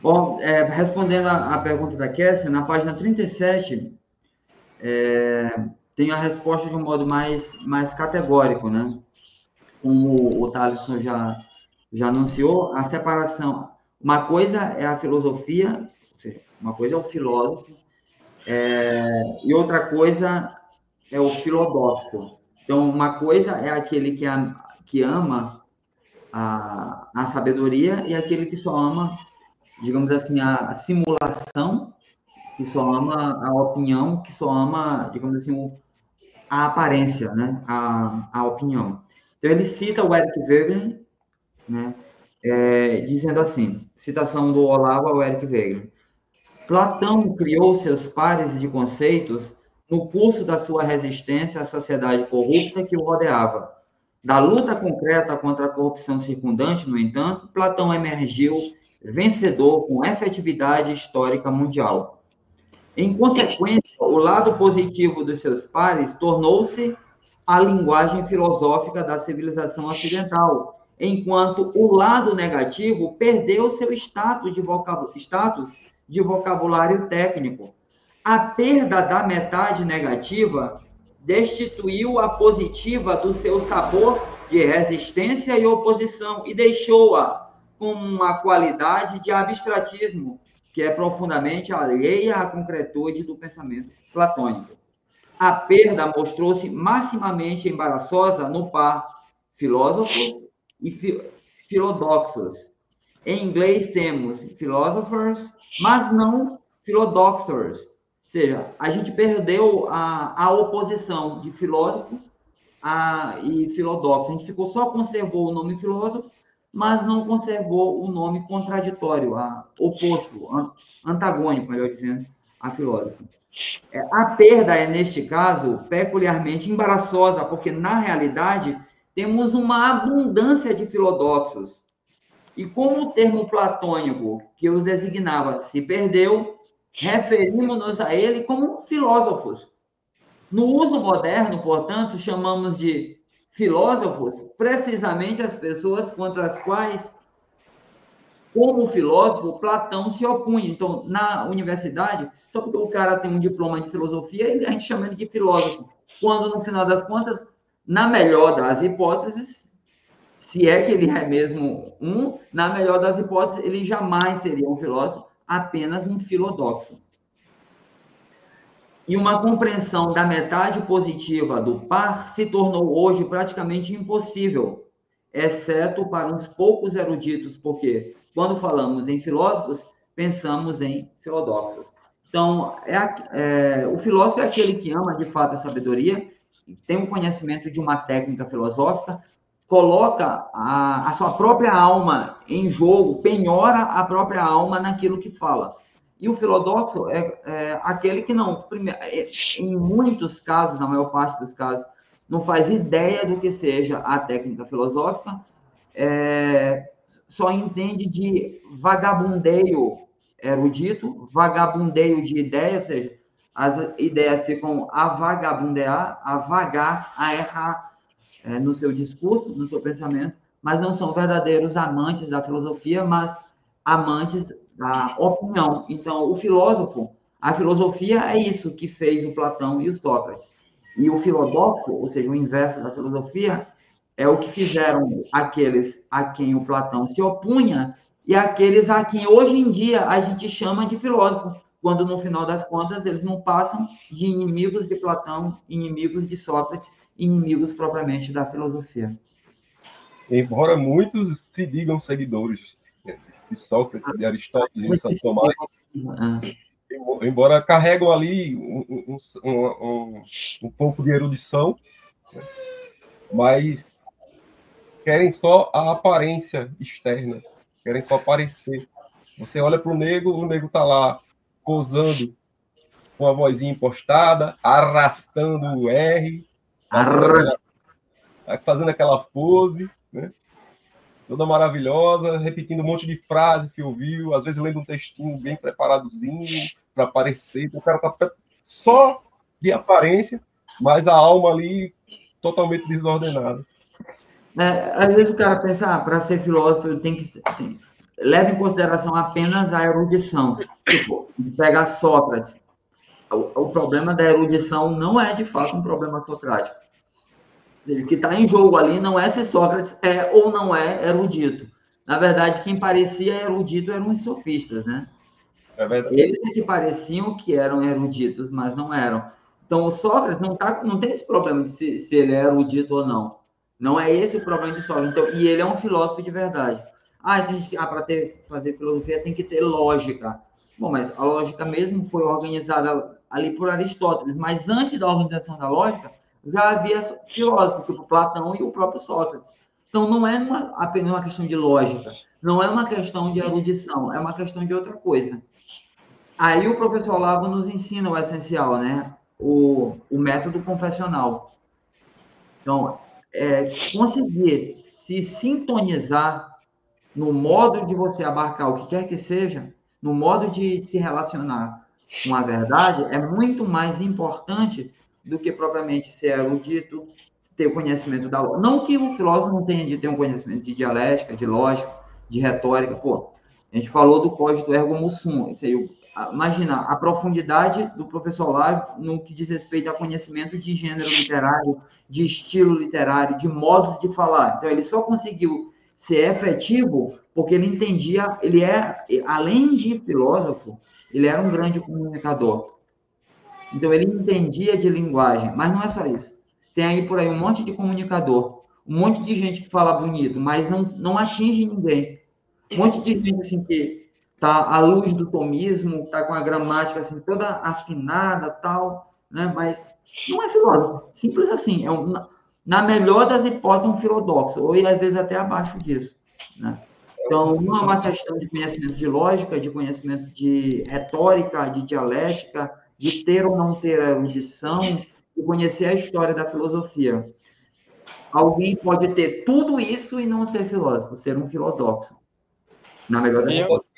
Bom, respondendo a pergunta da Kessia, na página 37, tem a resposta de um modo mais categórico, né? Como o Thaleson já anunciou, a separação. Uma coisa é a filosofia, ou seja, uma coisa é o filósofo, e outra coisa é o filodóxico. Então, uma coisa é aquele que ama a sabedoria e aquele que só ama, digamos assim, a simulação, que só ama a opinião, que só ama, digamos assim, a aparência, né? A opinião. Então, ele cita o Eric Wegener, né? Dizendo assim, citação do Olavo ao Eric Wegener. Platão criou seus pares de conceitos no curso da sua resistência à sociedade corrupta que o rodeava. Da luta concreta contra a corrupção circundante, no entanto, Platão emergiu vencedor com efetividade histórica mundial. Em consequência, o lado positivo dos seus pares tornou-se a linguagem filosófica da civilização ocidental, enquanto o lado negativo perdeu seu status de vocabulário técnico. A perda da metade negativa destituiu a positiva do seu sabor de resistência e oposição e deixou-a com uma qualidade de abstratismo que é profundamente alheia à concretude do pensamento platônico. A perda mostrou-se maximamente embaraçosa no par filósofos e filodoxos. Em inglês temos philosophers, mas não philodoxers. Ou seja, a gente perdeu a oposição de filósofo e filodoxo. A gente conservou o nome filósofo, mas não conservou o nome contraditório, oposto, antagônico, melhor dizendo, a filósofo. A perda é, neste caso, peculiarmente embaraçosa, porque, na realidade, temos uma abundância de filodoxos. E como o termo platônico que os designava se perdeu, referimos-nos a ele como filósofos. No uso moderno, portanto, chamamos de filósofos precisamente as pessoas contra as quais, como filósofo, Platão se opunha. Então, na universidade, só porque o cara tem um diploma de filosofia, a gente chama ele de filósofo. Quando, no final das contas, na melhor das hipóteses, se é que ele é mesmo na melhor das hipóteses, ele jamais seria um filósofo, apenas um filodoxo. E uma compreensão da metade positiva do par se tornou hoje praticamente impossível, exceto para uns poucos eruditos, porque quando falamos em filósofos, pensamos em filodoxos. Então, o filósofo é aquele que ama de fato a sabedoria, tem um conhecimento de uma técnica filosófica, coloca a sua própria alma em jogo, penhora a própria alma naquilo que fala. E o filodoxo é aquele que não, em muitos casos, na maior parte dos casos, não faz ideia do que seja a técnica filosófica, só entende de vagabundeio erudito, vagabundeio de ideias, ou seja, as ideias ficam a vagabundear, a vagar, a errar no seu discurso, no seu pensamento, mas não são verdadeiros amantes da filosofia, mas amantes da opinião. Então, a filosofia é isso que fez o Platão e o Sócrates. E o filodoxo, ou seja, o inverso da filosofia, é o que fizeram aqueles a quem o Platão se opunha e aqueles a quem hoje em dia a gente chama de filósofo, quando no final das contas eles não passam de inimigos de Platão, inimigos de Sócrates, inimigos propriamente da filosofia. Embora muitos se digam seguidores de Sócrates, de Aristóteles, de Santo Tomás, embora carregam ali um pouco de erudição, mas querem só a aparência externa, querem só aparecer. Você olha para o negro está lá posando com a vozinha impostada, arrastando o R, fazendo aquela pose, né? Toda maravilhosa, repetindo um monte de frases que ouviu, às vezes lendo um textinho bem preparadozinho para aparecer. Então, o cara está só de aparência, mas a alma ali totalmente desordenada. Às vezes o cara pensa, para ser filósofo tem que ser. leva em consideração apenas a erudição. Tipo, pegar Sócrates. O problema da erudição não é, de fato, um problema socrático. O que está em jogo ali não é se Sócrates é ou não é erudito. Na verdade, quem parecia erudito eram os sofistas, né? É verdade. Eles é que pareciam que eram eruditos, mas não eram. Então, o Sócrates não tem esse problema de se ele é erudito ou não. Não é esse o problema de Sócrates. Então, e ele é um filósofo de verdade. Para fazer filosofia tem que ter lógica. Bom, mas a lógica mesmo foi organizada ali por Aristóteles. Mas antes da organização da lógica, já havia filósofos, tipo Platão e o próprio Sócrates. Então, não é apenas uma questão de lógica. Não é uma questão de erudição. É uma questão de outra coisa. Aí o professor Olavo nos ensina o essencial, né? O método confessional. Então, conseguir se sintonizar no modo de você abarcar o que quer que seja, no modo de se relacionar com a verdade, é muito mais importante do que propriamente ser erudito, ter o conhecimento da lógica. Não que o filósofo não tenha de ter um conhecimento de dialética, de lógica, de retórica. Pô, a gente falou do cogito ergo sum. Isso aí, imagina a profundidade do professor Olavo no que diz respeito a conhecimento de gênero literário, de estilo literário, de modos de falar. Então, ele só conseguiu ser efetivo porque ele entendia, além de filósofo, ele era um grande comunicador. Então, ele entendia de linguagem, mas não é só isso. Tem aí por aí um monte de comunicador, um monte de gente que fala bonito, mas não atinge ninguém. Um monte de gente assim, que está à luz do tomismo, está com a gramática assim, toda afinada, tal, né? Mas não é filósofo. Simples assim. Na melhor das hipóteses, um filodoxo, ou às vezes até abaixo disso. Né? Então, não é uma questão de conhecimento de lógica, de conhecimento de retórica, de dialética, de ter ou não ter erudição, de conhecer a história da filosofia. Alguém pode ter tudo isso e não ser filósofo, ser um filodoxo. Na melhor das hipóteses.